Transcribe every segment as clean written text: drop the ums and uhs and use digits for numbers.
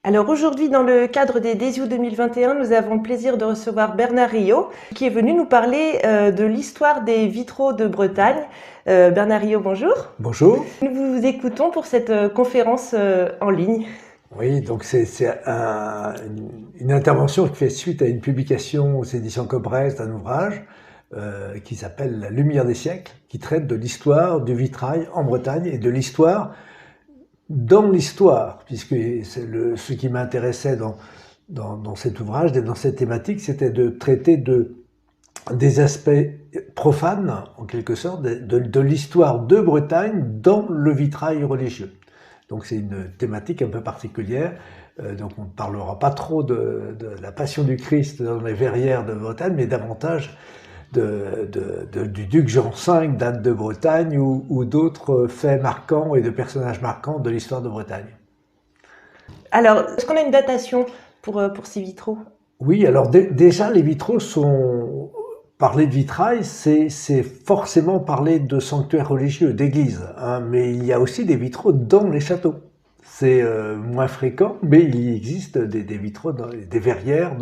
Alors aujourd'hui, dans le cadre des Desiou 2021, nous avons le plaisir de recevoir Bernard Riot, qui est venu nous parler de l'histoire des vitraux de Bretagne. Bernard Riot, bonjour. Bonjour. Nous vous écoutons pour cette conférence en ligne. Oui, donc c'est une intervention qui fait suite à une publication aux éditions Cobrez d'un ouvrage qui s'appelle La lumière des siècles, qui traite de l'histoire du vitrail en Bretagne et de l'histoire dans l'histoire, puisque ce qui m'intéressait dans cet ouvrage, dans cette thématique, c'était de traiter des aspects profanes, en quelque sorte, de l'histoire de Bretagne dans le vitrail religieux. Donc c'est une thématique un peu particulière, donc on ne parlera pas trop de la Passion du Christ dans les verrières de Bretagne, mais davantage du duc Jean V d'Anne de Bretagne ou d'autres faits marquants et de personnages marquants de l'histoire de Bretagne. Alors, est-ce qu'on a une datation pour ces vitraux? Oui, alors déjà les vitraux sont... Parler de vitrail, c'est forcément parler de sanctuaires religieux, d'églises, hein, mais il y a aussi des vitraux dans les châteaux. C'est moins fréquent, mais il existe des vitraux, des verrières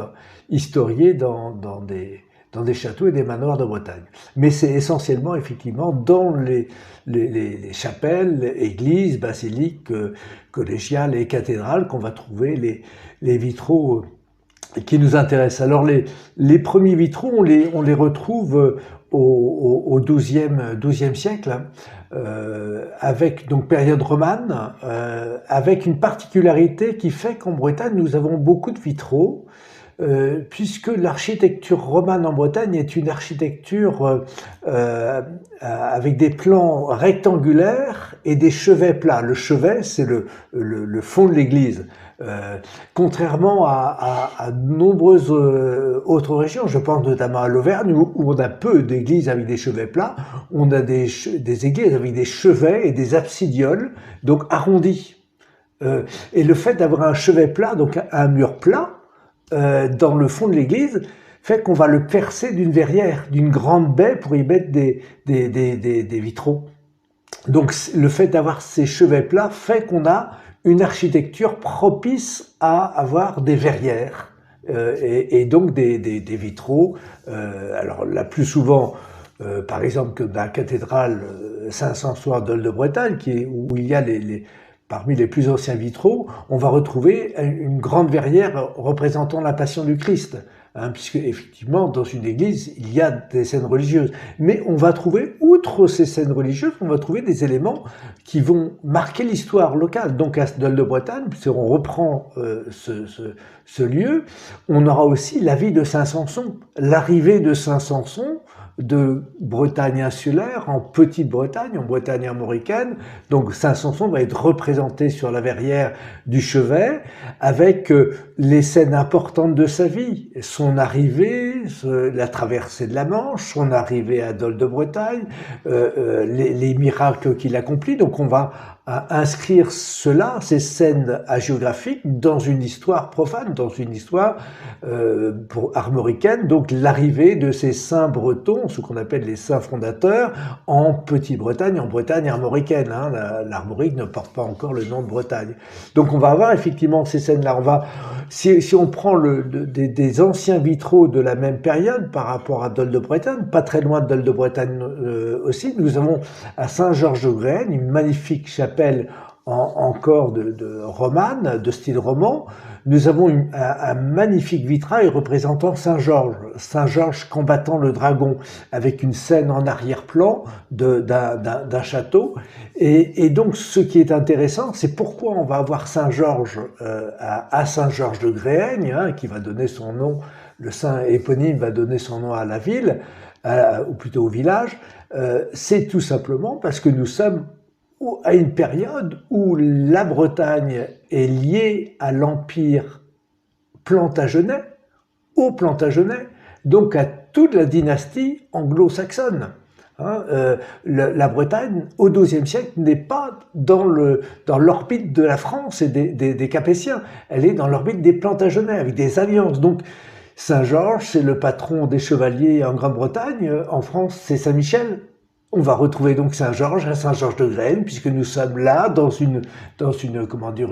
historiées dans des châteaux et des manoirs de Bretagne. Mais c'est essentiellement, effectivement, dans les chapelles, églises, basiliques, collégiales et cathédrales qu'on va trouver les vitraux qui nous intéressent. Alors les premiers vitraux, on les retrouve au XIIe siècle, avec donc période romane, avec une particularité qui fait qu'en Bretagne, nous avons beaucoup de vitraux, puisque l'architecture romane en Bretagne est une architecture avec des plans rectangulaires et des chevets plats. Le chevet, c'est le fond de l'église. Contrairement à de nombreuses autres régions, je pense notamment à l'Auvergne, où on a peu d'églises avec des chevets plats, on a des églises avec des chevets et des absidioles, donc arrondis. Et le fait d'avoir un chevet plat, donc un mur plat, dans le fond de l'église, fait qu'on va le percer d'une verrière, d'une grande baie pour y mettre des vitraux. Donc le fait d'avoir ces chevets plats fait qu'on a une architecture propice à avoir des verrières et donc des vitraux. Alors la plus souvent, par exemple, que dans la cathédrale Saint-François d'Ol de Bretagne, où il y a parmi les plus anciens vitraux, on va retrouver une grande verrière représentant la Passion du Christ, hein, puisque effectivement, dans une église, il y a des scènes religieuses. Mais on va trouver, outre ces scènes religieuses, on va trouver des éléments qui vont marquer l'histoire locale. Donc à Dol de Bretagne, si on reprend ce lieu, on aura aussi la vie de Saint-Samson, l'arrivée de Saint-Samson, de Bretagne insulaire en Petite-Bretagne, en Bretagne armoricaine. Donc Saint-Samson va être représenté sur la verrière du chevet avec les scènes importantes de sa vie. Son arrivée, la traversée de la Manche, son arrivée à Dol de Bretagne, les miracles qu'il accomplit. Donc on va inscrire ces scènes hagiographiques dans une histoire profane, dans une histoire armoricaine, donc l'arrivée de ces saints bretons, ce qu'on appelle les saints fondateurs, en Petite-Bretagne, en Bretagne armoricaine. Hein, l'armorique ne porte pas encore le nom de Bretagne. Donc on va avoir effectivement ces scènes-là. Si on prend des anciens vitraux de la même période par rapport à Dol de Bretagne, pas très loin de Dol de Bretagne aussi, nous avons à Saint-Georges-de-Graine une magnifique chapelle encore de romane, de style roman. Nous avons un magnifique vitrail représentant Saint-Georges combattant le dragon, avec une scène en arrière-plan d'un château. Et donc, ce qui est intéressant, c'est pourquoi on va avoir Saint-Georges à Saint-Georges-de-Gréaigne, hein, qui va donner son nom, le saint éponyme va donner son nom à la ville, ou plutôt au village. C'est tout simplement parce que nous sommes à une période où la Bretagne est liée à l'empire plantagenet, au Plantagenet, donc à toute la dynastie anglo-saxonne. Hein, la Bretagne, au XIIe siècle, n'est pas dans l'orbite de la France et des Capétiens. Elle est dans l'orbite des Plantagenets, avec des alliances. Donc, Saint-Georges, c'est le patron des chevaliers en Grande-Bretagne. En France, c'est Saint-Michel. On va retrouver donc Saint-Georges à Saint-Georges-de-Graines, puisque nous sommes là dans une comment dire,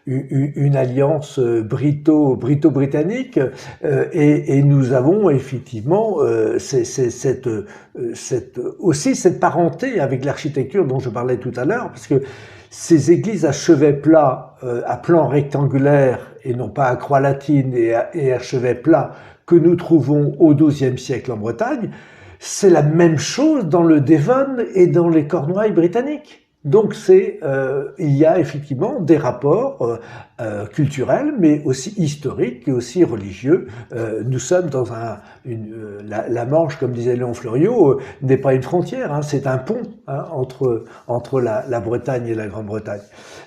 une alliance brito-britannique, et nous avons effectivement aussi cette parenté avec l'architecture dont je parlais tout à l'heure, parce que ces églises à chevet plat, à plan rectangulaire et non pas à croix latine et à chevet plat que nous trouvons au XIIe siècle en Bretagne, c'est la même chose dans le Devon et dans les Cornouailles britanniques. Donc il y a effectivement des rapports culturels, mais aussi historiques et aussi religieux. Nous sommes dans la Manche, comme disait Léon Fleuriot, n'est pas une frontière, hein, c'est un pont, hein, entre la Bretagne et la Grande-Bretagne.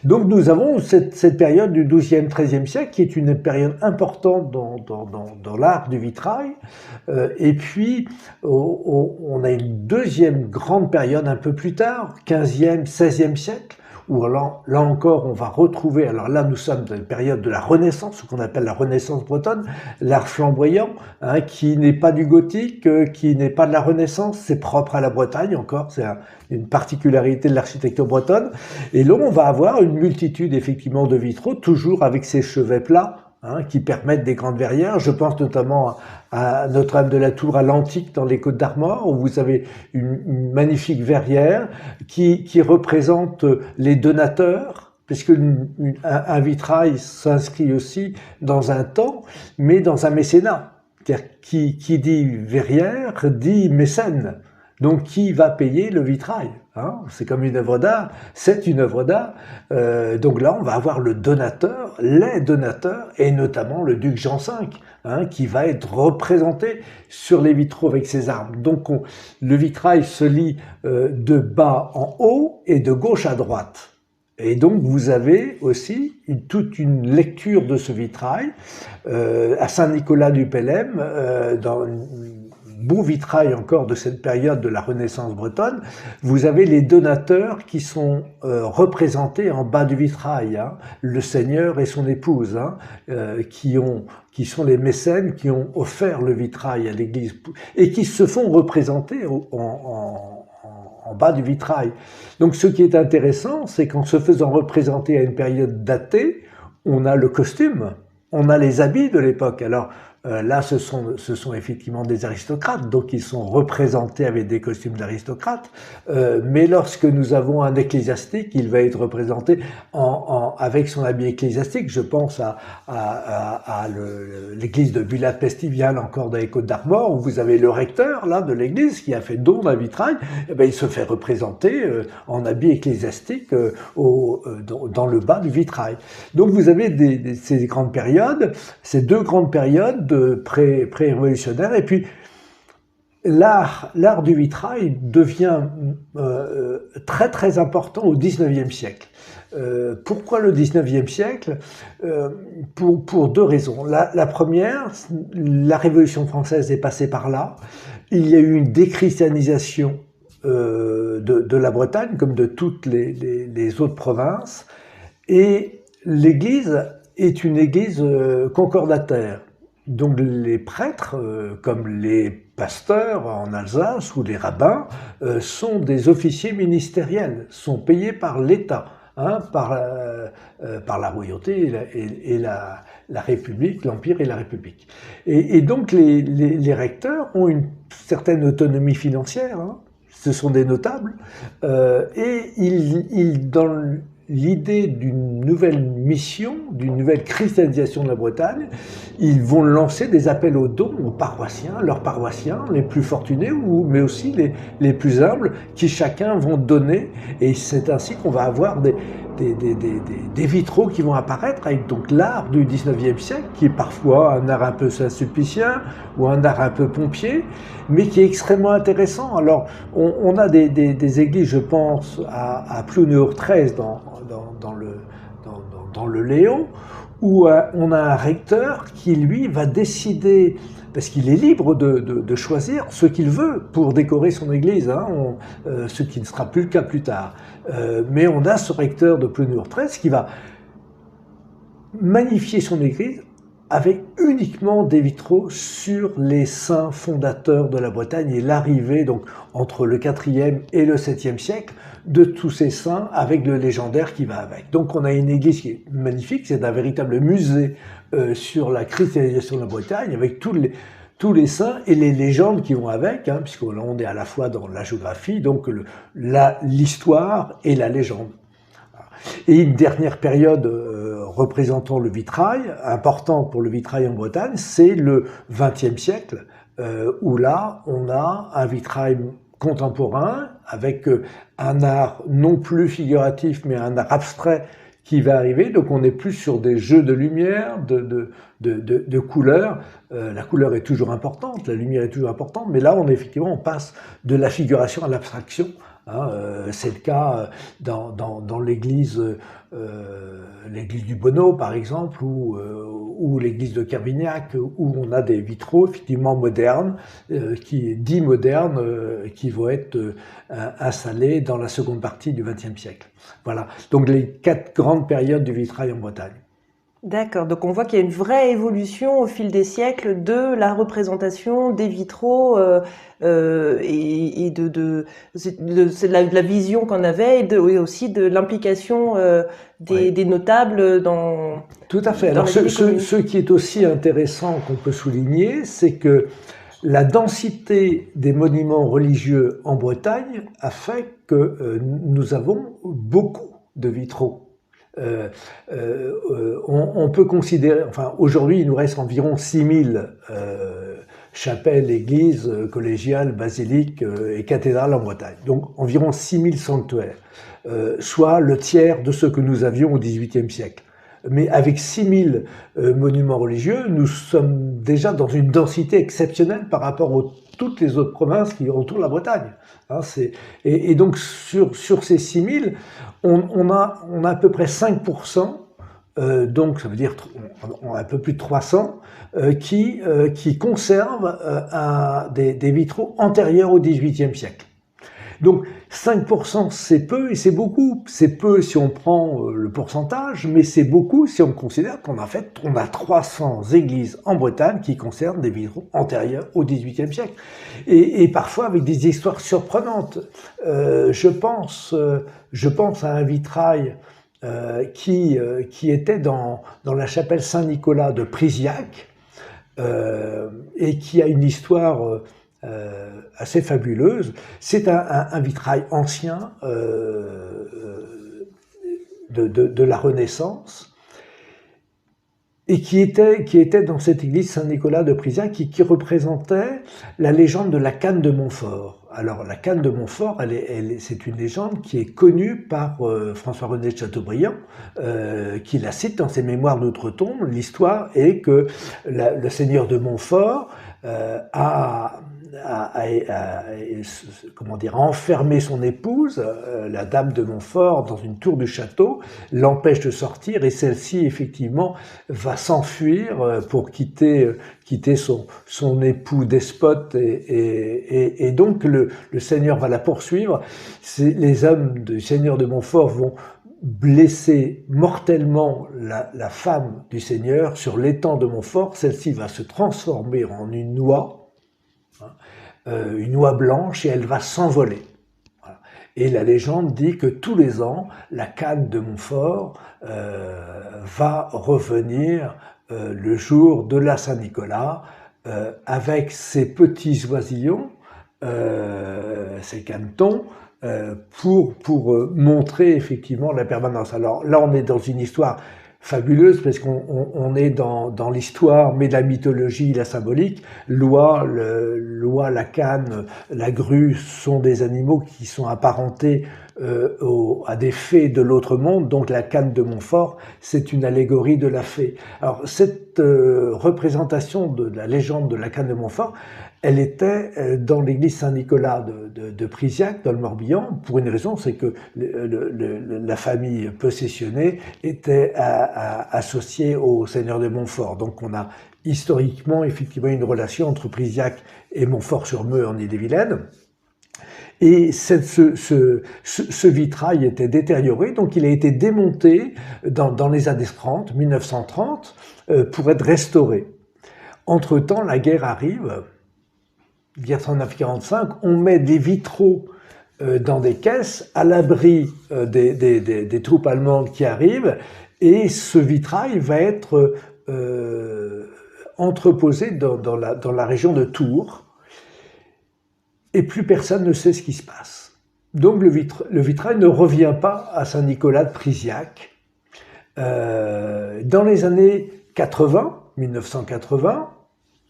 Donc nous avons cette période du XIIe, XIIIe siècle qui est une période importante dans l'art du vitrail. Et puis on a une deuxième grande période un peu plus tard, 15e, 16e siècle, où là encore on va retrouver, alors là nous sommes dans une période de la Renaissance, ce qu'on appelle la Renaissance bretonne, l'art flamboyant, hein, qui n'est pas du gothique, qui n'est pas de la Renaissance, c'est propre à la Bretagne encore, c'est une particularité de l'architecture bretonne. Et là on va avoir une multitude effectivement de vitraux, toujours avec ces chevets plats, hein, qui permettent des grandes verrières. Je pense notamment à Notre-Dame de la Tour à l'Antique dans les Côtes d'Armor, où vous avez une magnifique verrière qui représente les donateurs, puisque un vitrail s'inscrit aussi dans un temps, mais dans un mécénat. Qui dit verrière dit mécène. Donc qui va payer le vitrail, hein? C'est comme une œuvre d'art, c'est une œuvre d'art. Donc là on va avoir le donateur, les donateurs, et notamment le duc Jean V, hein, qui va être représenté sur les vitraux avec ses armes. Donc le vitrail se lit de bas en haut et de gauche à droite. Et donc vous avez aussi toute une lecture de ce vitrail à Saint-Nicolas du Pélem, dans beau vitrail encore de cette période de la Renaissance bretonne. Vous avez les donateurs qui sont représentés en bas du vitrail, hein, le seigneur et son épouse, hein, qui sont les mécènes qui ont offert le vitrail à l'église et qui se font représenter en bas du vitrail. Donc ce qui est intéressant, c'est qu'en se faisant représenter à une période datée, on a le costume, on a les habits de l'époque. Alors là, ce sont effectivement des aristocrates, donc ils sont représentés avec des costumes d'aristocrates. Mais lorsque nous avons un ecclésiastique, il va être représenté avec son habit ecclésiastique. Je pense à l'église de Bulat-Pestivial, encore dans les Côtes d'Armor, où vous avez le recteur là de l'église qui a fait don d'un vitrail. Et bien, il se fait représenter en habit ecclésiastique dans le bas du vitrail. Donc vous avez ces grandes périodes, ces deux grandes périodes pré-révolutionnaire, et puis l'art du vitrail devient très très important au XIXe siècle. Pourquoi le XIXe siècle? Pour deux raisons. La première, la Révolution française est passée par là. Il y a eu une déchristianisation de la Bretagne, comme de toutes les autres provinces, et l'Église est une Église concordataire. Donc les prêtres, comme les pasteurs en Alsace ou les rabbins, sont des officiers ministériels, sont payés par l'État, hein, par la royauté et la République, l'Empire et la République. Et donc les recteurs ont une certaine autonomie financière, hein, ce sont des notables, et ils dans l'idée d'une nouvelle mission, d'une nouvelle christianisation de la Bretagne, ils vont lancer des appels aux dons aux paroissiens, leurs paroissiens, les plus fortunés, mais aussi les plus humbles, qui chacun vont donner, et c'est ainsi qu'on va avoir des vitraux qui vont apparaître avec donc l'art du XIXe siècle, qui est parfois un art un peu Saint-Sulpicien ou un art un peu pompier, mais qui est extrêmement intéressant. Alors, on a des églises, je pense, à Plounéour 13 dans le Léon, où on a un recteur qui, lui, va décider, parce qu'il est libre de choisir ce qu'il veut pour décorer son église, hein, ce qui ne sera plus le cas plus tard. Mais on a ce recteur de Plounéour 13 qui va magnifier son église avec uniquement des vitraux sur les saints fondateurs de la Bretagne et l'arrivée, donc entre le 4e et le 7e siècle, de tous ces saints avec le légendaire qui va avec. Donc on a une église qui est magnifique, c'est un véritable musée sur la christianisation de la Bretagne avec tous les saints et les légendes qui vont avec, hein, puisque là on est à la fois dans la géographie, donc l'histoire et la légende. Et une dernière période représentant le vitrail, importante pour le vitrail en Bretagne, c'est le XXe siècle, où là on a un vitrail contemporain avec un art non plus figuratif mais un art abstrait qui va arriver. Donc on est plus sur des jeux de lumière, de couleurs. La couleur est toujours importante, la lumière est toujours importante, mais là on passe de la figuration à l'abstraction. Hein, c'est le cas dans l'église du Bonneau par exemple, ou l'église de Kervignac, où on a des vitraux effectivement modernes, dits modernes, qui vont être installés dans la seconde partie du XXe siècle. Voilà, donc les 4 grandes périodes du vitrail en Bretagne. D'accord, donc on voit qu'il y a une vraie évolution au fil des siècles de la représentation des vitraux et de la vision qu'on avait et aussi de l'implication des notables dans... Tout à fait. Alors ce qui est aussi intéressant qu'on peut souligner, c'est que la densité des monuments religieux en Bretagne a fait que nous avons beaucoup de vitraux. On peut considérer, enfin aujourd'hui il nous reste environ 6000 chapelles, églises, collégiales, basiliques et cathédrales en Bretagne. Donc environ 6000 sanctuaires, soit le tiers de ceux que nous avions au XVIIIe siècle. Mais avec 6000 monuments religieux, nous sommes déjà dans une densité exceptionnelle par rapport à toutes les autres provinces qui entourent la Bretagne. Hein, et donc sur ces 6000, on a à peu près 5%, donc ça veut dire un peu plus de 300, qui conservent des vitraux antérieurs au XVIIIe siècle. Donc 5% c'est peu et c'est beaucoup. C'est peu si on prend le pourcentage, mais c'est beaucoup si on considère qu'on a 300 églises en Bretagne qui conservent des vitraux antérieurs au XVIIIe siècle. Et parfois avec des histoires surprenantes. Je pense à un vitrail qui était dans la chapelle Saint-Nicolas de Priziac et qui a une histoire assez fabuleuse. C'est un vitrail ancien de la Renaissance et qui était dans cette église Saint-Nicolas de Priziac qui représentait la légende de la Canne de Montfort. Alors la Canne de Montfort, c'est une légende qui est connue par François-René de Chateaubriand, qui la cite dans ses mémoires d'outre-tombe. L'histoire est que le seigneur de Montfort a enfermé son épouse, la dame de Montfort, dans une tour du château, l'empêche de sortir et celle-ci effectivement va s'enfuir pour quitter son époux despote et donc le seigneur va la poursuivre. Les hommes du seigneur de Montfort vont blesser mortellement la femme du seigneur sur l'étang de Montfort. Celle-ci va se transformer en une noix blanche et elle va s'envoler. Voilà. Et la légende dit que tous les ans, la Canne de Montfort va revenir le jour de la Saint-Nicolas avec ses petits oisillons, ses canetons, pour montrer effectivement la permanence. Alors là, on est dans une histoire fabuleuse parce qu'on est dans l'histoire, mais de la mythologie, la symbolique. L'oie, la canne, la grue sont des animaux qui sont apparentés à des fées de l'autre monde. Donc la Canne de Montfort, c'est une allégorie de la fée. Alors cette représentation de la légende de la Canne de Montfort, elle était dans l'église Saint-Nicolas de Priziac, dans le Morbihan, pour une raison, c'est que la famille possessionnée était associée au seigneur de Montfort. Donc on a historiquement effectivement une relation entre Priziac et Montfort-sur-Meux en Ille-et-Vilaine. Et ce vitrail était détérioré, donc il a été démonté dans les années 30, 1930, pour être restauré. Entre-temps, la guerre arrive, 1945, on met des vitraux dans des caisses à l'abri des troupes allemandes qui arrivent, et ce vitrail va être entreposé dans la région de Tours, et plus personne ne sait ce qui se passe. Donc le vitrail ne revient pas à Saint-Nicolas de Priziac. Dans les années 80, 1980,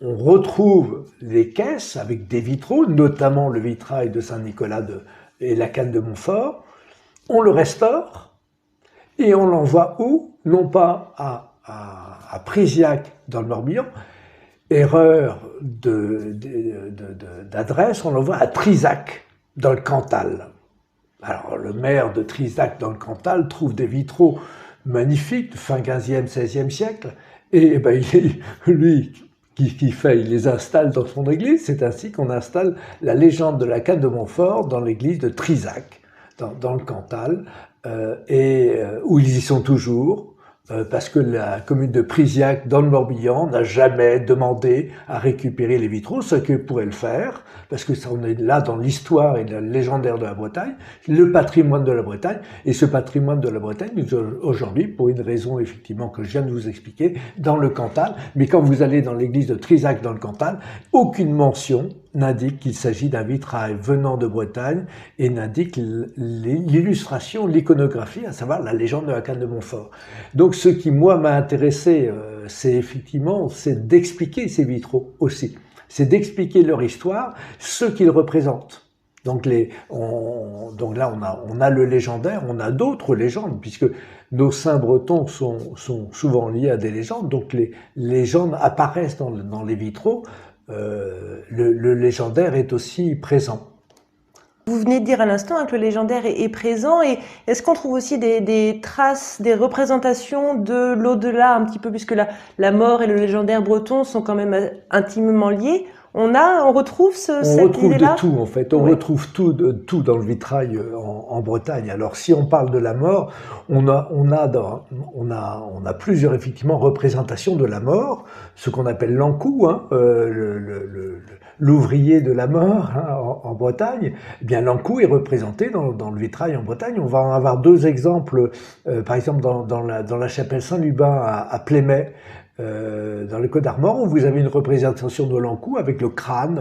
on retrouve les caisses avec des vitraux, notamment le vitrail de Saint-Nicolas et la canne de Montfort. On le restaure et on l'envoie où? Non pas à Priziac dans le Morbihan, erreur d'adresse, on l'envoie à Trizac dans le Cantal. Alors le maire de Trizac dans le Cantal trouve des vitraux magnifiques, fin 15e, 16e siècle, et ben, lui qui fait, il les installe dans son église. C'est ainsi qu'on installe la légende de la canne de Montfort dans l'église de Trizac, dans le Cantal, où ils y sont toujours, parce que la commune de Priziac, dans le Morbihan, n'a jamais demandé à récupérer les vitraux, ce que pourrait le faire, parce que ça, on est là dans l'histoire et le légendaire de la Bretagne, le patrimoine de la Bretagne, et ce patrimoine de la Bretagne, aujourd'hui, pour une raison effectivement que je viens de vous expliquer, dans le Cantal, mais quand vous allez dans l'église de Trizac dans le Cantal, aucune mention n'indique qu'il s'agit d'un vitrail venant de Bretagne et n'indique l'illustration, l'iconographie, à savoir la légende de la canne de Montfort. Donc ce qui, moi, m'a intéressé, c'est d'expliquer ces vitraux aussi. C'est d'expliquer leur histoire, ce qu'ils représentent. Donc là, on a le légendaire, on a d'autres légendes, puisque nos saints bretons sont souvent liés à des légendes, donc les légendes apparaissent dans les vitraux. Le légendaire est aussi présent. Vous venez de dire à l'instant que le légendaire est présent, et est-ce qu'on trouve aussi des traces, des représentations de l'au-delà un petit peu, puisque la mort et le légendaire breton sont quand même intimement liés? On retrouve cette idée-là? On retrouve de tout en fait, on retrouve tout dans le vitrail en Bretagne. Alors si on parle de la mort, on a plusieurs effectivement représentations de la mort, ce qu'on appelle l'encou, hein, l'ouvrier de la mort, hein, en Bretagne. Eh bien l'encou est représenté dans le vitrail en Bretagne. On va en avoir deux exemples, par exemple dans la chapelle Saint-Lubin à Plémet. Dans le Côtes d'Armor, où vous avez une représentation de l'encou avec le crâne,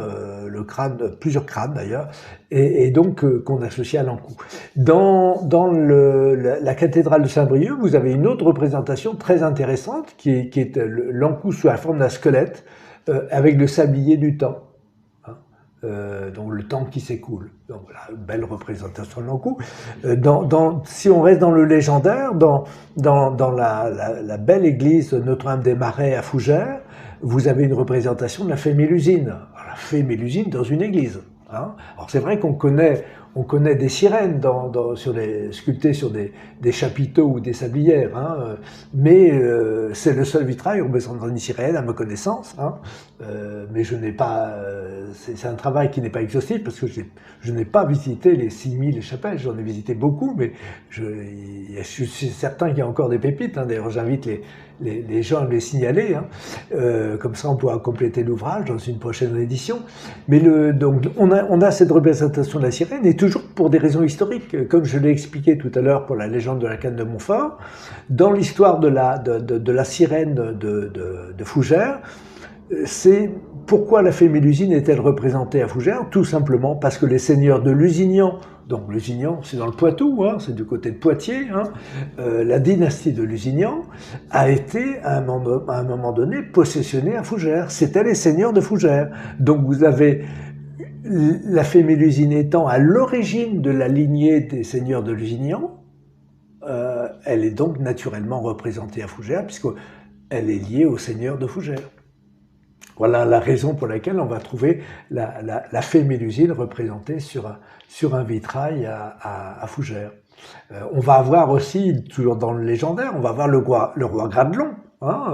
plusieurs crânes d'ailleurs, et donc qu'on associe à l'encou. Dans la cathédrale de Saint-Brieuc, vous avez une autre représentation très intéressante qui est l'encou sous la forme d'un squelette avec le sablier du temps. Donc le temps qui s'écoule. Donc voilà, une belle représentation de l'encou. Si on reste dans le légendaire, dans la belle église Notre-Dame des Marais à Fougères, vous avez une représentation de la fée Mélusine. Alors, la fée Mélusine dans une église. Hein. Alors c'est vrai qu'on connaît des sirènes sculptées sur des chapiteaux ou des sablières, hein, mais c'est le seul vitrail représentant une sirène à ma connaissance. Hein, mais je n'ai pas, c'est un travail qui n'est pas exhaustif parce que je n'ai pas visité les 6000 chapelles, j'en ai visité beaucoup, mais je suis certain qu'il y a encore des pépites. Hein, d'ailleurs, j'invite les gens à les signaler, hein, comme ça on pourra compléter l'ouvrage dans une prochaine édition. Mais donc on a cette représentation de la sirène, et toujours pour des raisons historiques, comme je l'ai expliqué tout à l'heure pour la légende de la canne de Montfort, dans l'histoire de la sirène de Fougères. C'est pourquoi la fée Mélusine est-elle représentée à Fougères? Tout simplement parce que les seigneurs de Lusignan, donc Lusignan c'est dans le Poitou, hein, c'est du côté de Poitiers, hein, la dynastie de Lusignan a été à un moment donné possessionnée à Fougères. C'était les seigneurs de Fougères. Donc vous avez la fée Mélusine étant à l'origine de la lignée des seigneurs de Lusignan, elle est donc naturellement représentée à Fougères puisqu'elle est liée aux seigneurs de Fougères. Voilà la raison pour laquelle on va trouver la fée Mélusine représentée sur un vitrail à Fougères. On va avoir aussi, toujours dans le légendaire, on va avoir le roi Gradelon, hein,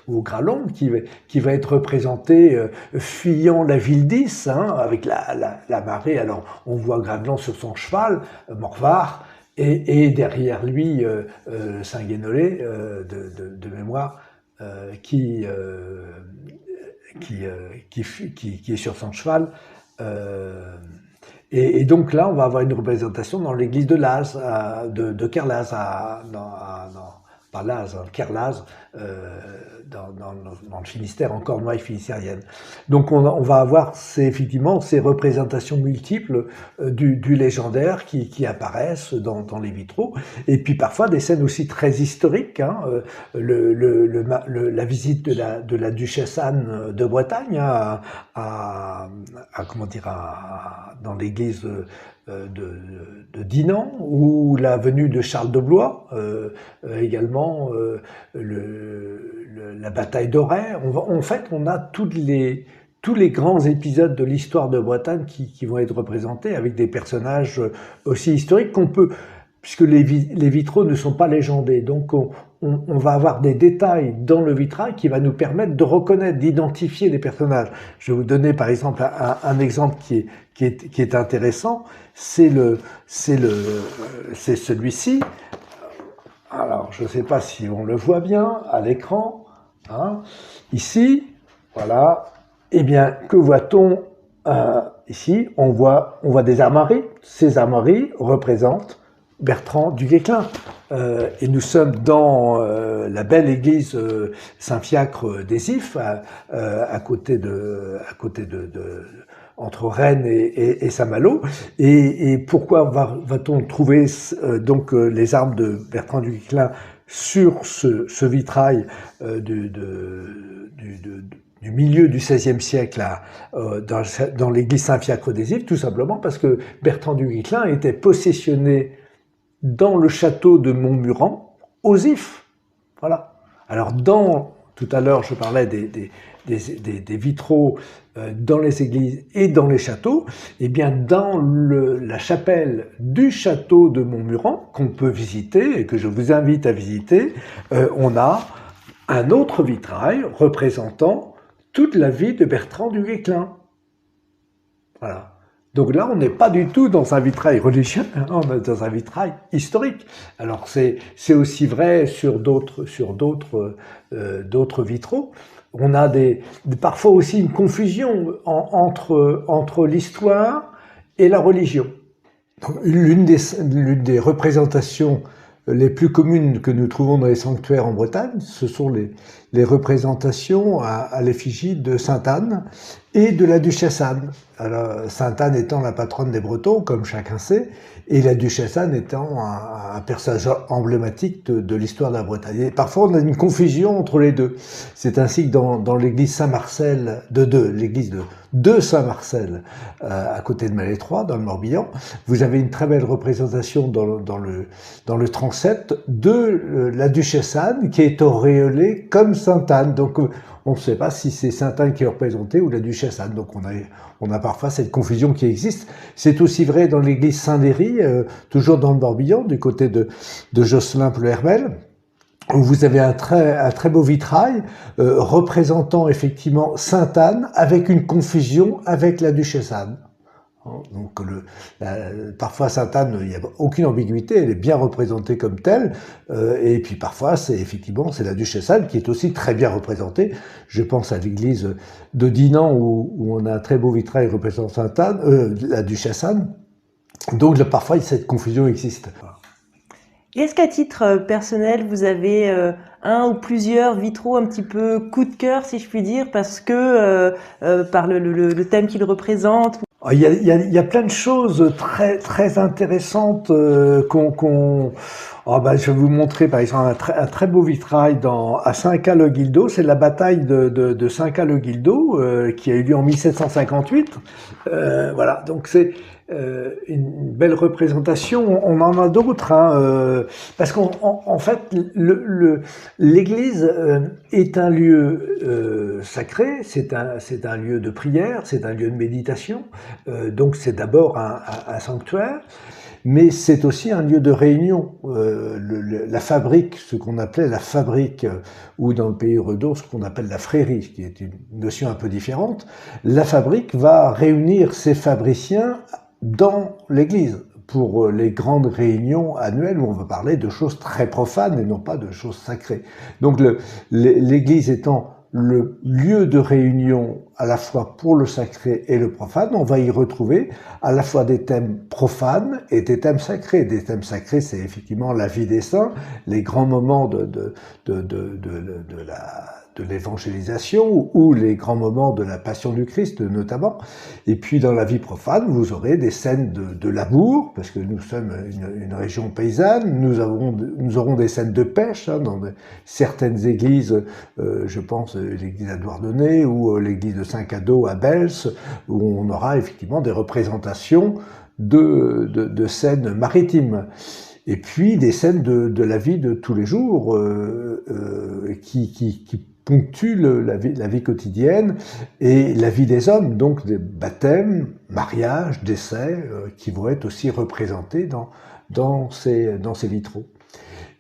ou Gralon, qui va être représenté fuyant la ville d'Is, hein, avec la marée. Alors on voit Gradelon sur son cheval, Morvar, et derrière lui Saint-Guénolé, de mémoire, qui qui est sur son cheval. Et donc là, on va avoir une représentation dans l'église de Laz, de Kerlaz, pas Laz, Kerlaz, dans le Finistère, en Cornouailles finistérienne. Donc on va avoir effectivement ces représentations multiples du légendaire qui apparaissent dans les vitraux, et puis parfois des scènes aussi très historiques, hein, la visite de la duchesse Anne de Bretagne dans l'église de Dinan, ou la venue de Charles de Blois, également la bataille d'Auray. En fait, on a tous les grands épisodes de l'histoire de Bretagne qui vont être représentés avec des personnages aussi historiques qu'on peut, puisque les vitraux ne sont pas légendés. Donc on va avoir des détails dans le vitrail qui va nous permettre de reconnaître, d'identifier les personnages. Je vais vous donner par exemple un exemple qui est intéressant, c'est celui-ci. Alors, je ne sais pas si on le voit bien à l'écran, hein. Ici, voilà. Eh bien, que voit-on ici? On voit des armoiries. Ces armoiries représentent Bertrand du Guesclin. Et nous sommes dans la belle église Saint-Fiacre des Ifs, à côté de entre Rennes et Saint-Malo. Et pourquoi va-t-on trouver donc les armes de Bertrand du Guesclin sur ce vitrail du milieu du XVIe siècle dans l'église Saint-Fiacre des Ifs? Tout simplement parce que Bertrand du Guesclin était possessionné dans le château de Montmuran, aux Ifs. Voilà. Alors, tout à l'heure, je parlais des vitraux dans les églises et dans les châteaux. Eh bien, dans la chapelle du château de Montmuran, qu'on peut visiter et que je vous invite à visiter, on a un autre vitrail représentant toute la vie de Bertrand du Guesclin. Voilà. Donc là, on n'est pas du tout dans un vitrail religieux, hein, on est dans un vitrail historique. Alors c'est aussi vrai sur d'autres vitraux. On a parfois aussi une confusion entre l'histoire et la religion. L'une des représentations les plus communes que nous trouvons dans les sanctuaires en Bretagne, ce sont les représentations à l'effigie de Sainte Anne et de la duchesse Anne. Alors, Sainte Anne étant la patronne des Bretons, comme chacun sait, et la duchesse Anne étant un personnage emblématique de l'histoire de la Bretagne. Et parfois, on a une confusion entre les deux. C'est ainsi que dans l'église Saint-Marcel l'église de Saint-Marcel, à côté de Malétroit, dans le Morbihan, vous avez une très belle représentation dans le transept de la duchesse Anne, qui est auréolée comme Sainte Anne. Donc, on ne sait pas si c'est Sainte Anne qui est représentée ou la duchesse Anne. Donc, on a parfois cette confusion qui existe. C'est aussi vrai dans l'église Saint-Déry, toujours dans le Morbihan, du côté de Josselin-Pleuhermel, où vous avez un très beau vitrail représentant effectivement Sainte Anne avec une confusion avec la duchesse Anne. Donc parfois Sainte Anne, il n'y a aucune ambiguïté, elle est bien représentée comme telle, et puis parfois c'est la duchesse Anne qui est aussi très bien représentée. Je pense à l'église de Dinan où on a un très beau vitrail représentant Sainte Anne, la duchesse Anne. Donc parfois cette confusion existe. Est-ce qu'à titre personnel, vous avez un ou plusieurs vitraux un petit peu coup de cœur, si je puis dire, parce que par le thème qu'ils représentent? Il y a plein de choses très très intéressantes je vais vous montrer par exemple un très beau vitrail à Saint-Caux-le-Guildo. C'est la bataille de Saint-Caux-le-Guildo qui a eu lieu en 1758. Voilà, donc c'est une belle représentation. On en a d'autres, hein, parce qu'en fait, l'église est un lieu sacré, c'est un lieu de prière, c'est un lieu de méditation. Donc c'est d'abord un sanctuaire, mais c'est aussi un lieu de réunion. La fabrique, ce qu'on appelait la fabrique, ou dans le pays Redour, ce qu'on appelle la frérie, qui est une notion un peu différente. La fabrique va réunir ses fabriciens dans l'église pour les grandes réunions annuelles où on va parler de choses très profanes et non pas de choses sacrées. Donc l'église étant le lieu de réunion à la fois pour le sacré et le profane. On va y retrouver à la fois des thèmes profanes et des thèmes sacrés. Des thèmes sacrés, c'est effectivement la vie des saints, les grands moments de l'évangélisation ou les grands moments de la passion du Christ notamment. Et puis dans la vie profane, vous aurez des scènes de labour, parce que nous sommes une région paysanne, nous aurons des scènes de pêche dans certaines églises, je pense l'église à Douarnenez ou l'église de Saint-Cado à Bels, où on aura effectivement des représentations de scènes maritimes. Et puis des scènes de la vie de tous les jours qui ponctuent la vie quotidienne et la vie des hommes, donc des baptêmes, mariages, décès, qui vont être aussi représentés dans ces vitraux.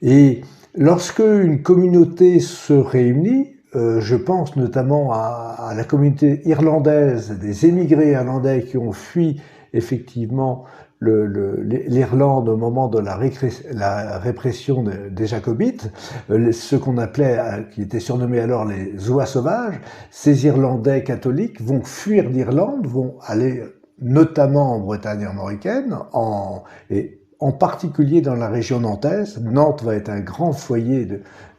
Et lorsque une communauté se réunit, je pense notamment à la communauté irlandaise, des émigrés irlandais qui ont fui effectivement l'Irlande au moment de la répression des Jacobites, ce qu'on appelait, qui était surnommé alors les oies sauvages. Ces Irlandais catholiques vont fuir d'Irlande, vont aller notamment en Bretagne armoricaine, et en particulier dans la région nantaise. Nantes va être un grand foyer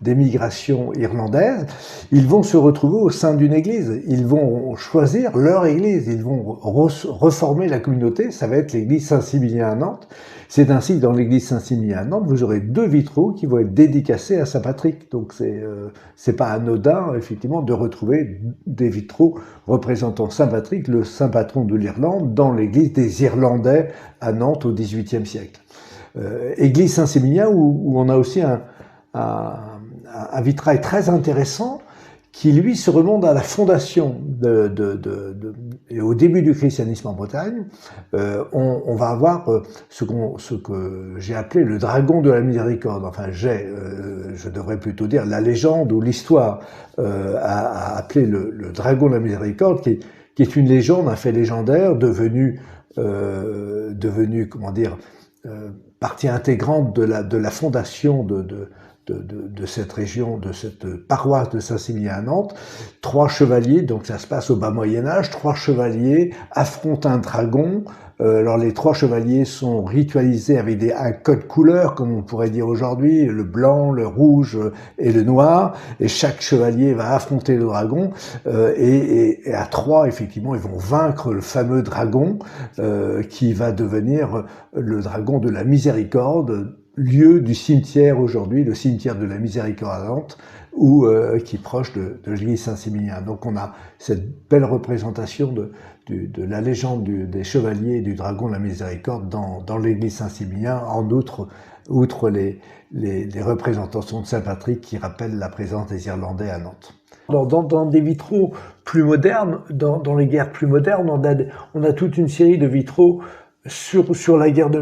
d'émigration irlandaise. Ils vont se retrouver au sein d'une église. Ils vont choisir leur église. Ils vont reformer la communauté. Ça va être l'église Saint-Similien à Nantes. C'est ainsi que dans l'église Saint-Similien à Nantes, vous aurez 2 vitraux qui vont être dédicacés à Saint-Patrick. Donc c'est pas anodin, effectivement, de retrouver des vitraux représentant Saint-Patrick, le saint patron de l'Irlande, dans l'église des Irlandais à Nantes au XVIIIe siècle. Église Saint-Sémilien où on a aussi un vitrail très intéressant qui lui se remonte à la fondation et au début du christianisme en Bretagne. On va avoir ce que j'ai appelé le dragon de la miséricorde. Enfin, je devrais plutôt dire la légende ou l'histoire a appelé le dragon de la miséricorde, qui est une légende, un fait légendaire devenu comment dire, partie intégrante de la fondation de cette région, de cette paroisse de Saint-Similien à Nantes. 3 chevaliers, donc ça se passe au bas Moyen-Âge, 3 chevaliers affrontent un dragon. Alors les 3 chevaliers sont ritualisés avec un code couleur, comme on pourrait dire aujourd'hui, le blanc, le rouge et le noir, et chaque chevalier va affronter le dragon, et à 3, effectivement, ils vont vaincre le fameux dragon, qui va devenir le dragon de la miséricorde, lieu du cimetière aujourd'hui, le cimetière de la Miséricorde à Nantes, qui est proche de l'église Saint-Similien. Donc on a cette belle représentation de la légende des chevaliers et du dragon de la Miséricorde dans l'église Saint-Similien, en outre les représentations de Saint-Patrick qui rappellent la présence des Irlandais à Nantes. Dans des vitraux plus modernes, dans les guerres plus modernes, on a toute une série de vitraux sur la guerre de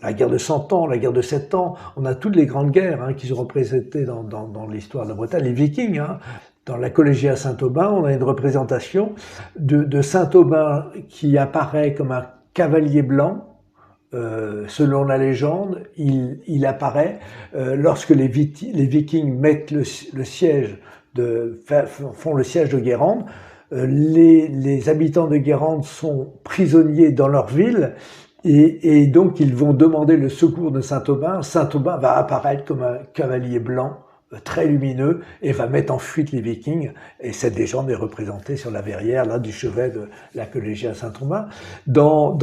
la guerre de 100 ans, la guerre de 7 ans, on a toutes les grandes guerres qui sont représentées dans l'histoire de la Bretagne, les Vikings. Dans la collégiale Saint-Aubin, on a une représentation de Saint-Aubin qui apparaît comme un cavalier blanc. Selon la légende, il apparaît lorsque les Vikings mettent le siège font le siège de Guérande. Les habitants de Guérande sont prisonniers dans leur ville et donc ils vont demander le secours de Saint-Aubin. Saint-Aubin va apparaître comme un cavalier blanc très lumineux et va mettre en fuite les Vikings, et cette légende est représentée sur la verrière là du chevet de la collégiale Saint-Aubin. Dans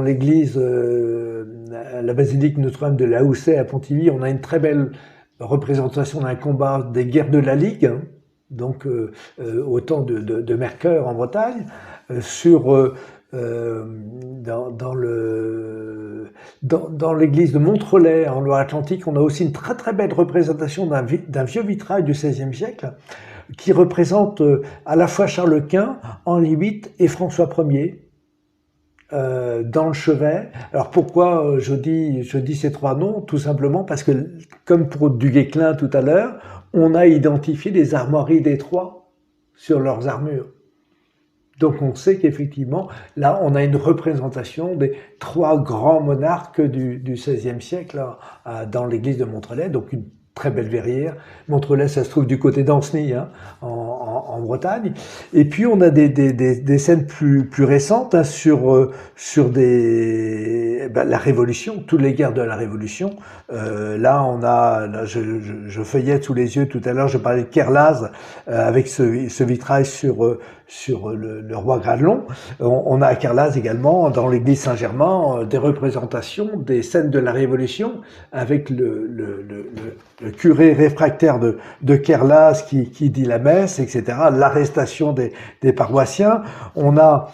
l'église la basilique Notre-Dame de la Houssaye à Pontivy, on a une très belle représentation d'un combat des guerres de la Ligue, donc au temps de Mercœur en Bretagne, dans l'église de Montrelais en Loire-Atlantique, on a aussi une très très belle représentation d'un vieux vitrail du XVIe siècle qui représente à la fois Charles Quint, Henri VIII et François Ier dans le chevet. Alors pourquoi je dis ces 3 noms? Tout simplement parce que, comme pour du Guesclin tout à l'heure, on a identifié les armoiries des 3 sur leurs armures. Donc on sait qu'effectivement, là, on a une représentation des 3 grands monarques du XVIe siècle dans l'église de Montrelais, donc une très belle verrière. Montrelais, ça se trouve du côté d'Ancenis, hein, en Bretagne. Et puis on a des scènes plus récentes, hein, sur la Révolution, toutes les guerres de la Révolution. Là, je feuillette sous les yeux tout à l'heure, je parlais de Kerlaz, avec ce vitrail sur le roi Gradelon. On a à Kerlaz également, dans l'église Saint-Germain, des représentations des scènes de la Révolution, avec le curé réfractaire de Kerlaz qui dit la messe, etc. L'arrestation des paroissiens. On a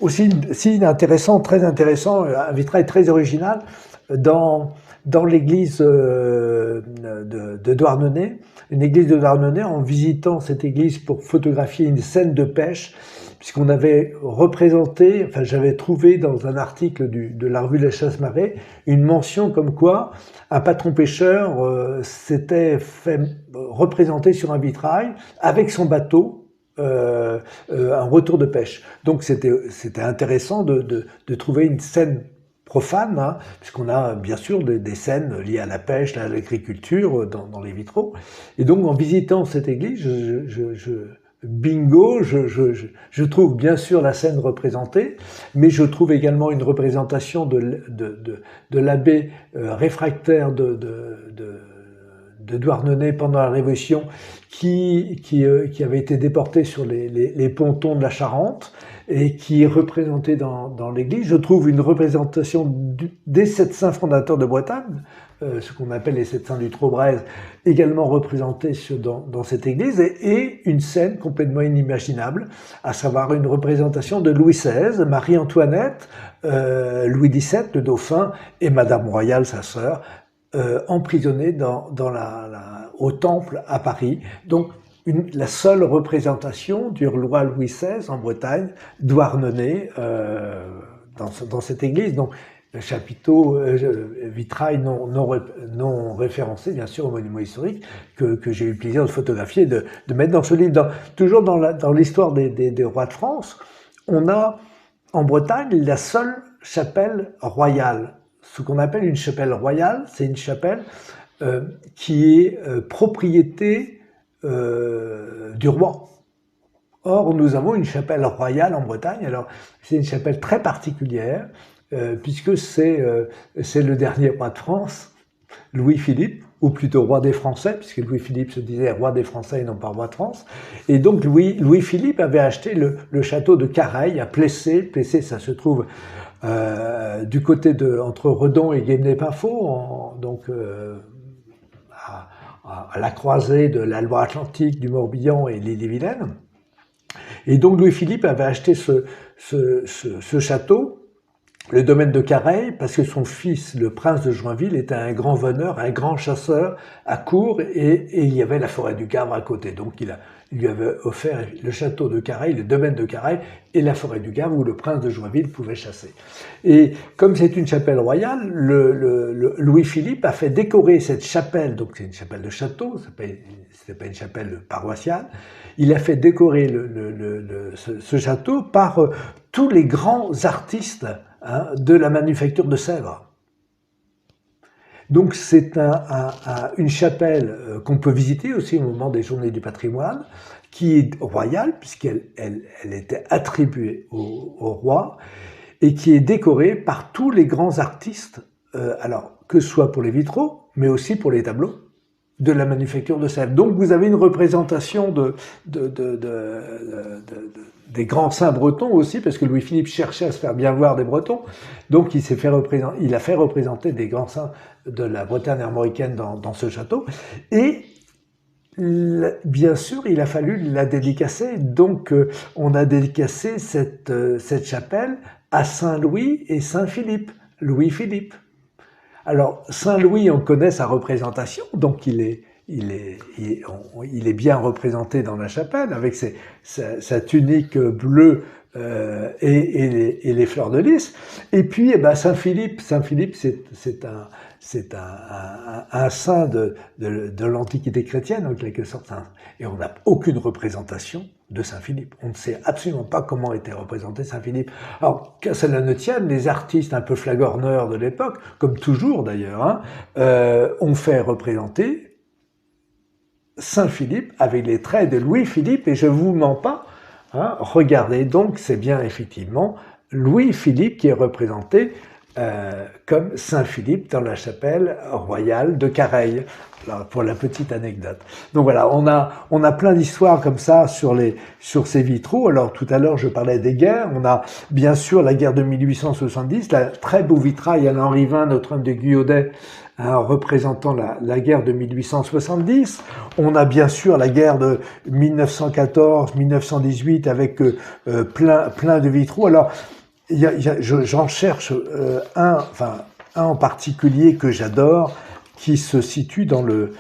aussi intéressant, très intéressant, un vitrail très original dans l'église de Douarnenez, une église de Douarnenez, en visitant cette église pour photographier une scène de pêche, puisqu'on avait représenté, enfin j'avais trouvé dans un article de la revue de la Chasse-Marée, une mention comme quoi un patron pêcheur s'était fait représenter sur un vitrail avec son bateau, un retour de pêche. Donc c'était intéressant de trouver une scène profane, hein, puisqu'on a bien sûr des scènes liées à la pêche, à l'agriculture dans les vitraux. Et donc en visitant cette église, bingo, je trouve bien sûr la scène représentée, mais je trouve également une représentation de l'abbé réfractaire de Douarnenez pendant la Révolution, qui avait été déporté sur les pontons de la Charente, et qui est représenté dans l'église. Je trouve une représentation des 7 saints fondateurs de Bretagne, ce qu'on appelle les 7 saints du Trobrez, également représentés dans cette église, et une scène complètement inimaginable, à savoir une représentation de Louis XVI, Marie-Antoinette, Louis XVII, le dauphin, et Madame Royale, sa sœur, emprisonnés au Temple à Paris. Donc, la seule représentation du roi Louis XVI en Bretagne, Douarnenez, dans cette église. Donc, le chapiteau, vitrail non référencé, bien sûr, au monument historique, que j'ai eu le plaisir de photographier, de mettre dans ce livre. Toujours dans l'histoire des rois de France, on a en Bretagne la seule chapelle royale. Ce qu'on appelle une chapelle royale, c'est une chapelle qui est propriété du roi. Or, nous avons une chapelle royale en Bretagne. Alors, c'est une chapelle très particulière, puisque c'est le dernier roi de France, Louis-Philippe, ou plutôt roi des Français, puisque Louis-Philippe se disait roi des Français et non pas roi de France. Et donc, Louis-Philippe avait acheté le château de Careil à Plessé. Plessé, ça se trouve du côté entre Redon et Guémené-Pafos, donc à la croisée de la Loire-Atlantique, du Morbihan et l'Ille-et-Vilaine. Et donc Louis-Philippe avait acheté ce château, le domaine de Careil, parce que son fils, le prince de Joinville, était un grand veneur, un grand chasseur à Cours, et il y avait la forêt du Gavre à côté. Donc il lui avait offert le château de Careil, le domaine de Careil, et la forêt du Gavre où le prince de Joinville pouvait chasser. Et comme c'est une chapelle royale, Louis-Philippe a fait décorer cette chapelle, donc c'est une chapelle de château, c'était pas une chapelle paroissiale, il a fait décorer ce château par tous les grands artistes, hein, de la manufacture de Sèvres. Donc c'est une chapelle qu'on peut visiter aussi au moment des Journées du patrimoine, qui est royale puisqu'elle était attribuée au roi, et qui est décorée par tous les grands artistes, alors que ce soit pour les vitraux, mais aussi pour les tableaux de la manufacture de Sèvres. Donc vous avez une représentation des grands saints bretons aussi, parce que Louis-Philippe cherchait à se faire bien voir des Bretons, donc il a fait représenter des grands saints de la Bretagne armoricaine dans ce château, et bien sûr, il a fallu la dédicacer, donc on a dédicacé cette chapelle à Saint-Louis et Saint-Philippe, Louis-Philippe. Alors, Saint-Louis, on connaît sa représentation, donc il est bien représenté dans la chapelle, avec sa tunique bleue et les fleurs de lys. Et puis, Saint-Philippe, c'est un saint de l'Antiquité chrétienne, en quelque sorte, et on n'a aucune représentation de Saint-Philippe. On ne sait absolument pas comment était représenté Saint-Philippe. Alors, qu'à cela ne tienne, les artistes un peu flagorneurs de l'époque, comme toujours d'ailleurs, ont fait représenter Saint-Philippe avec les traits de Louis-Philippe, et je ne vous mens pas, regardez, donc c'est bien effectivement Louis-Philippe qui est représenté comme Saint-Philippe dans la chapelle royale de Careil. Alors, pour la petite anecdote. Donc voilà, on a plein d'histoires comme ça sur ces vitraux. Alors tout à l'heure, je parlais des guerres. On a bien sûr la guerre de 1870, la très beau vitrail à Henri XX, Notre-Dame de Guyaudet, représentant la guerre de 1870. On a bien sûr la guerre de 1914-1918 avec plein de vitraux. Alors, j'en cherche un en particulier que j'adore, qui se situe dans le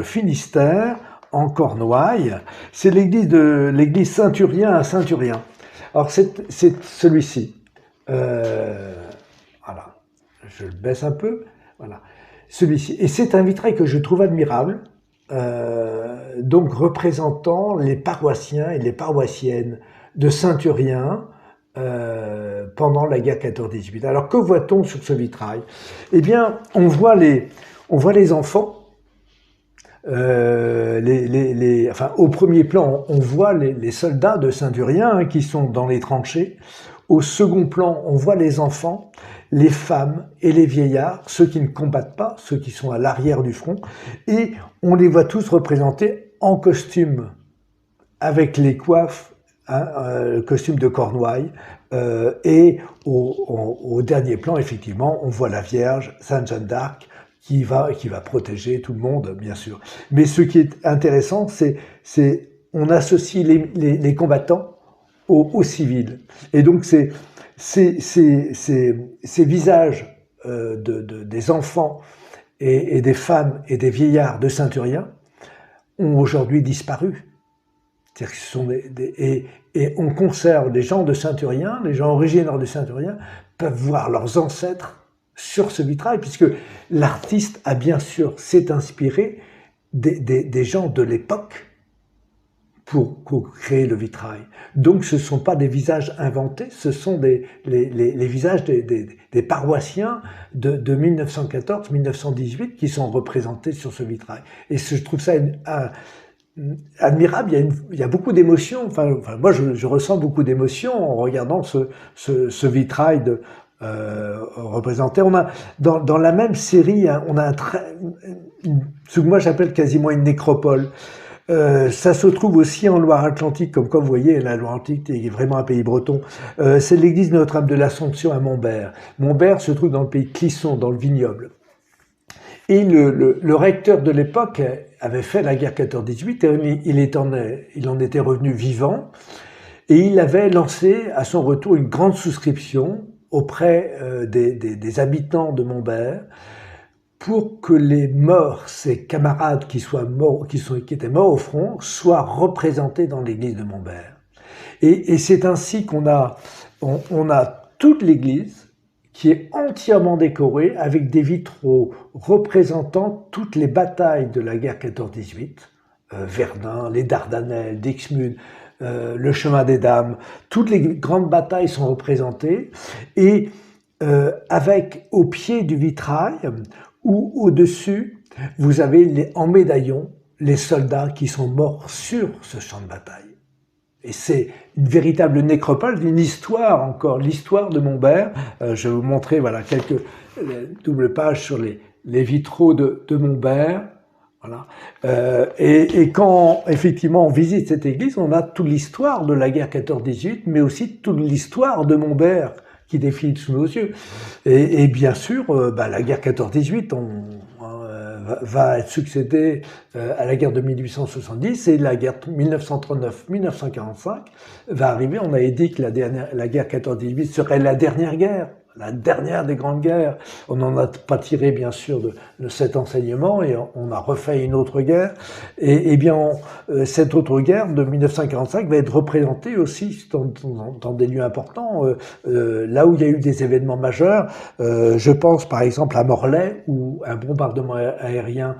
Finistère, en Cornouailles. C'est l'église Saint-Urien à Saint-Urien. Alors c'est celui-ci. Voilà, je le baisse un peu. Voilà, celui-ci. Et c'est un vitrail que je trouve admirable. Donc représentant les paroissiens et les paroissiennes de Saint-Urien pendant la guerre 14-18. Alors que voit-on sur ce vitrail? Eh bien, on voit les enfants. Au premier plan, on voit les soldats de Saint-Urien qui sont dans les tranchées. Au second plan, on voit les enfants, les femmes et les vieillards, ceux qui ne combattent pas, ceux qui sont à l'arrière du front, et on les voit tous représentés en costume, avec les coiffes, le costume de Cornouailles, et au dernier plan, effectivement, on voit la Vierge, Sainte Jeanne d'Arc, qui va protéger tout le monde, bien sûr. Mais ce qui est intéressant, c'est on associe les combattants aux civils. Et donc, ces visages des enfants et des femmes et des vieillards de Saint-Urien ont aujourd'hui disparu. C'est-à-dire que ce sont et on conserve les gens de Saint-Urien, les gens originaires de Saint-Urien peuvent voir leurs ancêtres sur ce vitrail, puisque l'artiste a bien sûr s'est inspiré des gens de l'époque pour créer le vitrail. Donc ce ne sont pas des visages inventés, ce sont les visages des paroissiens de 1914-1918 qui sont représentés sur ce vitrail. Et je trouve ça admirable. Il y a beaucoup d'émotions. Enfin, moi, je ressens beaucoup d'émotions en regardant ce vitrail représenté. On a dans la même série, on a ce que moi j'appelle quasiment une nécropole. Ça se trouve aussi en Loire-Atlantique, comme vous voyez, la Loire-Atlantique est vraiment un pays breton. C'est l'église de Notre-Dame de l'Assomption à Montbert. Montbert se trouve dans le pays de Clisson, dans le vignoble. Et le recteur de l'époque avait fait la guerre 14-18, et il en était revenu vivant, et il avait lancé à son retour une grande souscription auprès des habitants de Montbert pour que les morts, ses camarades qui étaient morts au front, soient représentés dans l'église de Montbert. Et c'est ainsi qu'on a toute l'église qui est entièrement décorée avec des vitraux représentant toutes les batailles de la guerre 14-18, Verdun, les Dardanelles, Dixmude, le chemin des Dames, toutes les grandes batailles sont représentées, et avec au pied du vitrail ou au-dessus, vous avez en médaillon les soldats qui sont morts sur ce champ de bataille. Et c'est une véritable nécropole, une histoire encore, l'histoire de Montbert. Je vais vous montrer quelques doubles pages sur les vitraux de Montbert. Voilà. Et quand effectivement on visite cette église, on a toute l'histoire de la guerre 14-18, mais aussi toute l'histoire de Montbert qui défile sous nos yeux. Et bien sûr, la guerre 14-18 va être succédée à la guerre de 1870, et la guerre 1939-1945 va arriver. On avait dit que la guerre 14-18 serait la dernière guerre la dernière des grandes guerres. On n'en a pas tiré, bien sûr, de cet enseignement et on a refait une autre guerre. Et bien, cette autre guerre de 1945 va être représentée aussi dans des lieux importants, là où il y a eu des événements majeurs. Je pense par exemple à Morlaix, où un bombardement aérien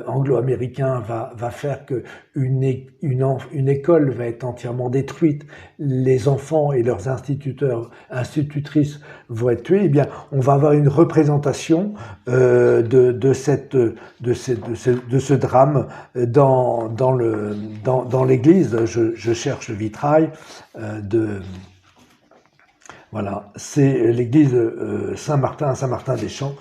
anglo-américain va faire que une école va être entièrement détruite, les enfants et leurs institutrices vont être tués. Eh bien, on va avoir une représentation de ce drame dans l'église. Je cherche le vitrail voilà, c'est l'église Saint-Martin à Saint-Martin-des-Champs.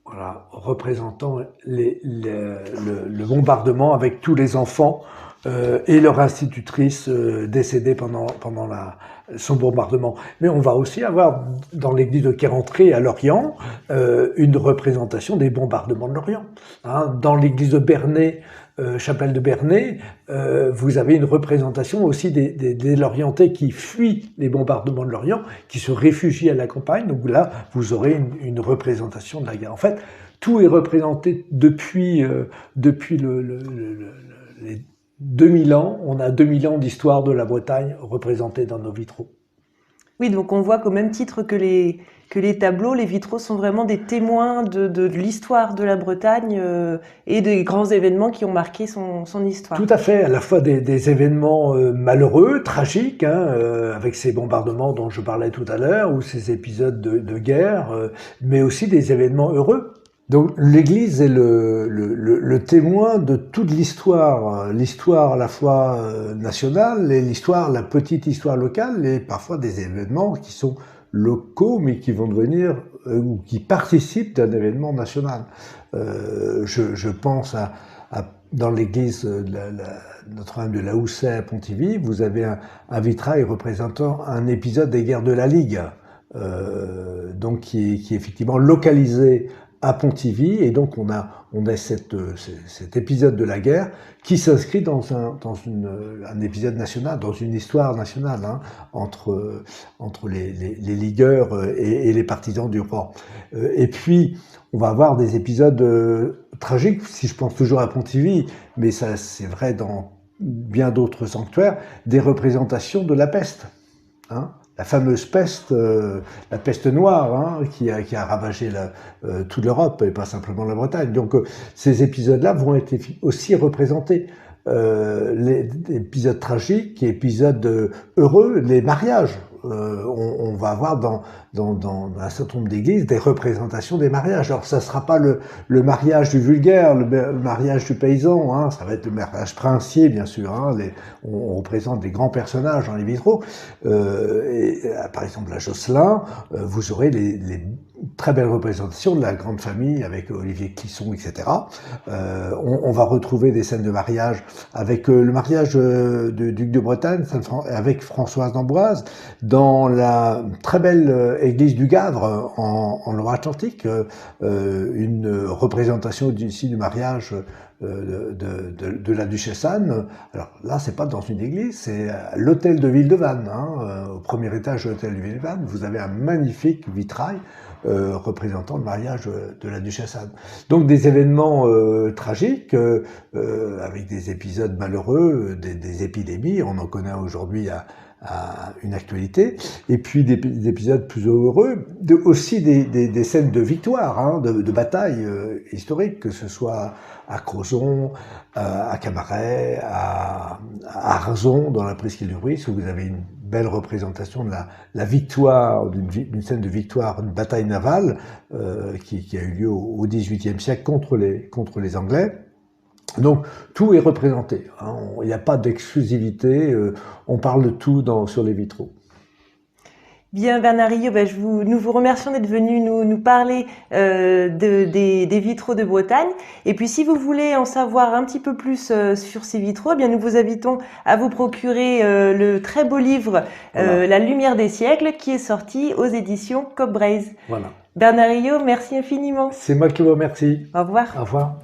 Voilà, représentant le bombardement avec tous les enfants et leur institutrice décédée pendant son bombardement. Mais on va aussi avoir dans l'église de Quérentré à Lorient une représentation des bombardements de Lorient. Hein, dans l'église de Bernay, chapelle de Bernay, vous avez une représentation aussi des Lorientais qui fuient les bombardements de Lorient, qui se réfugient à la campagne. Donc là, vous aurez une représentation de la guerre. En fait, tout est représenté depuis les 2000 ans. On a 2000 ans d'histoire de la Bretagne représentée dans nos vitraux. Oui, donc on voit qu'au même titre que les tableaux, les vitraux sont vraiment des témoins de l'histoire de la Bretagne et des grands événements qui ont marqué son histoire. Tout à fait, à la fois des événements malheureux, tragiques, hein, avec ces bombardements dont je parlais tout à l'heure, ou ces épisodes de guerre, mais aussi des événements heureux. Donc l'Église est le témoin de toute l'histoire à la fois nationale et la petite histoire locale, et parfois des événements qui sont locaux mais qui vont devenir ou qui participent d'un événement national. Je pense dans l'église Notre-Dame de la Houssaye à Pontivy, vous avez un vitrail représentant un épisode des guerres de la Ligue, donc qui est effectivement localisé à Pontivy, et donc on a cet épisode de la guerre qui s'inscrit dans un épisode national, dans une histoire nationale, hein, entre les ligueurs et les partisans du roi. Et puis on va avoir des épisodes tragiques, si je pense toujours à Pontivy, mais ça c'est vrai dans bien d'autres sanctuaires, des représentations de la peste, hein. La fameuse peste, la peste noire, hein, qui a ravagé toute l'Europe et pas simplement la Bretagne. Donc ces épisodes-là vont être aussi représentés. Les épisodes tragiques, épisodes heureux, les mariages. On va avoir dans un certain nombre d'églises des représentations des mariages. Alors ça sera pas le mariage du vulgaire, le mariage du paysan, hein, ça va être le mariage princier bien sûr. Hein, on représente des grands personnages dans les vitraux. Par exemple à Josselin, vous aurez les très belles représentations de la grande famille avec Olivier Clisson, etc. On va retrouver des scènes de mariage avec le mariage du duc de Bretagne avec Françoise d'Amboise dans la très belle église du Gavre en Loire-Atlantique, une représentation ici du mariage de la duchesse Anne. Alors là, c'est pas dans une église, c'est à l'hôtel de Villedevanne, hein, au premier étage de l'hôtel de Villedevanne. Vous avez un magnifique vitrail représentant le mariage de la duchesse Anne. Donc des événements tragiques, avec des épisodes malheureux, des épidémies, on en connaît aujourd'hui à une actualité, et puis des épisodes plus heureux, aussi des scènes de victoire, hein, de bataille historique, que ce soit à Crozon, à Camaret, à Arzon, dans la presqu'île du Ruisse, où vous avez une belle représentation de la victoire, d'une scène de victoire, une bataille navale qui a eu lieu au XVIIIe siècle contre les Anglais. Donc tout est représenté, hein. Il n'y a pas d'exclusivité, on parle de tout sur les vitraux. Bien Bernard Rillaud, nous vous remercions d'être venu nous parler des vitraux de Bretagne. Et puis si vous voulez en savoir un petit peu plus sur ces vitraux, eh bien nous vous invitons à vous procurer le très beau livre voilà. La lumière des siècles, qui est sorti aux éditions Cobb Braze. Voilà. Bernard Rillaud, merci infiniment. C'est moi qui vous remercie. Au revoir. Au revoir.